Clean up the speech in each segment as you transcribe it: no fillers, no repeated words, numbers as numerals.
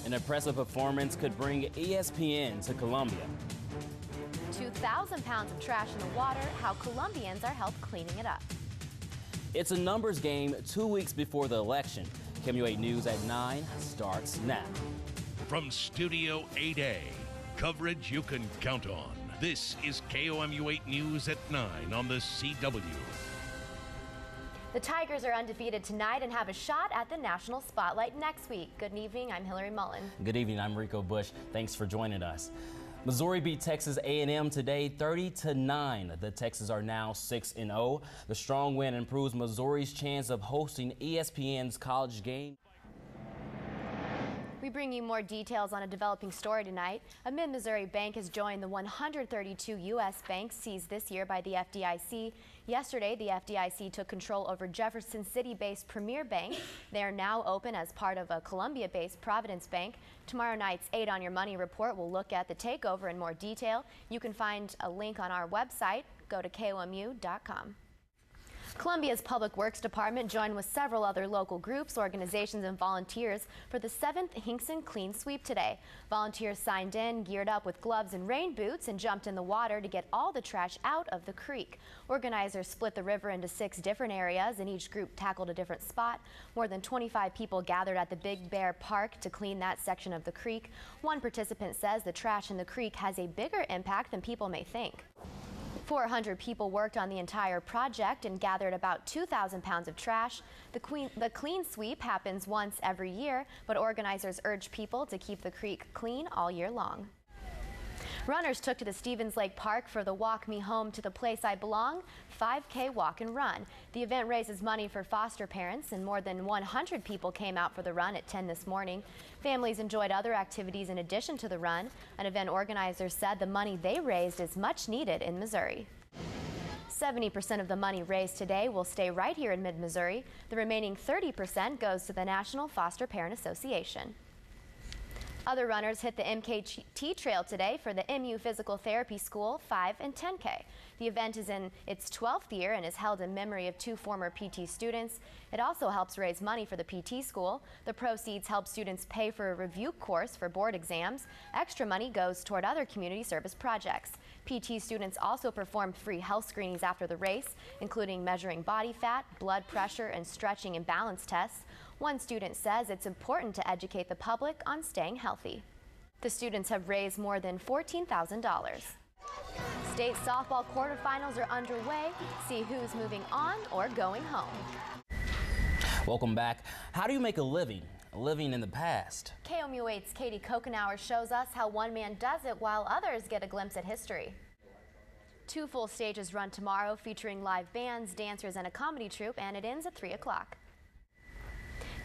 An impressive performance could bring ESPN to Columbia. 2,000 pounds of trash in the water, how Colombians are helped cleaning it up. It's a numbers game 2 weeks before the election. KOMU 8 News at 9 starts now. From Studio 8A, coverage you can count on. This is KOMU 8 News at 9 on the CW. The Tigers are undefeated tonight and have a shot at the national spotlight next week. Good evening, I'm Hillary Mullen. Good evening, I'm Rico Bush. Thanks for joining us. Missouri beat Texas A&M today 30-9. The Texans are now 6-0. The strong win improves Missouri's chance of hosting ESPN's college game. We bring you more details on a developing story tonight. A Mid-Missouri bank has joined the 132 U.S. banks seized this year by the FDIC. Yesterday, the FDIC took control over Jefferson City-based Premier Bank. They are now open as part of a Columbia-based Providence Bank. Tomorrow night's 8 on Your Money report will look at the takeover in more detail. You can find a link on our website. Go to KOMU.com. Columbia's Public Works Department joined with several other local groups, organizations, and volunteers for the 7th Hinkson Clean Sweep today. Volunteers signed in, geared up with gloves and rain boots, and jumped in the water to get all the trash out of the creek. Organizers split the river into 6 different areas, and each group tackled a different spot. More than 25 people gathered at the Big Bear Park to clean that section of the creek. One participant says the trash in the creek has a bigger impact than people may think. 400 people worked on the entire project and gathered about 2,000 pounds of trash. The clean sweep happens once every year, but organizers urge people to keep the creek clean all year long. Runners took to the Stevens Lake Park for the Walk Me Home to the Place I Belong 5K walk and run. The event raises money for foster parents, and more than 100 people came out for the run at 10 this morning. Families enjoyed other activities in addition to the run. An event organizer said the money they raised is much needed in Missouri. 70% of the money raised today will stay right here in mid-Missouri. The remaining 30% goes to the National Foster Parent Association. Other runners hit the MKT Trail today for the MU Physical Therapy School 5 and 10K. The event is in its 12th year and is held in memory of 2 former PT students. It also helps raise money for the PT school. The proceeds help students pay for a review course for board exams. Extra money goes toward other community service projects. PT students also performed free health screenings after the race, including measuring body fat, blood pressure, and stretching and balance tests. One student says it's important to educate the public on staying healthy. The students have raised more than $14,000. State softball quarterfinals are underway. See who's moving on or going home. Welcome back. How do you make a living in the past? KOMU 8's Katie Kokenauer shows us how one man does it while others get a glimpse at history. 2 full stages run tomorrow featuring live bands, dancers, and a comedy troupe, and it ends at 3 o'clock.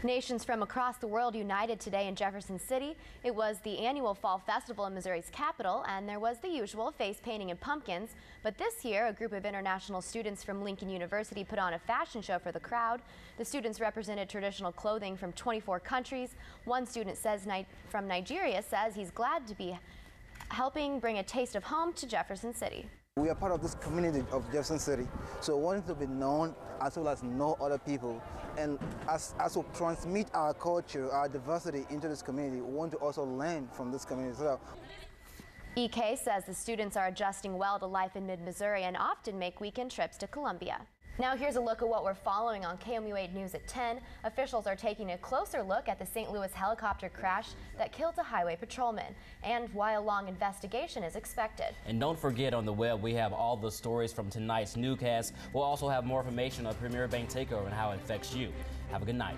Nations from across the world united today in Jefferson City. It was the annual Fall Festival in Missouri's capital, and there was the usual face painting and pumpkins. But this year, a group of international students from Lincoln University put on a fashion show for the crowd. The students represented traditional clothing from 24 countries. One student from Nigeria says he's glad to be helping bring a taste of home to Jefferson City. We are part of this community of Jefferson City, so we want to be known as well as know other people. And as we transmit our culture, our diversity into this community, we want to also learn from this community as well. EK says the students are adjusting well to life in mid-Missouri and often make weekend trips to Columbia. Now here's a look at what we're following on KOMU 8 News at 10. Officials are taking a closer look at the St. Louis helicopter crash that killed a highway patrolman and why a long investigation is expected. And don't forget, on the web we have all the stories from tonight's newscast. We'll also have more information on Premier Bank takeover and how it affects you. Have a good night.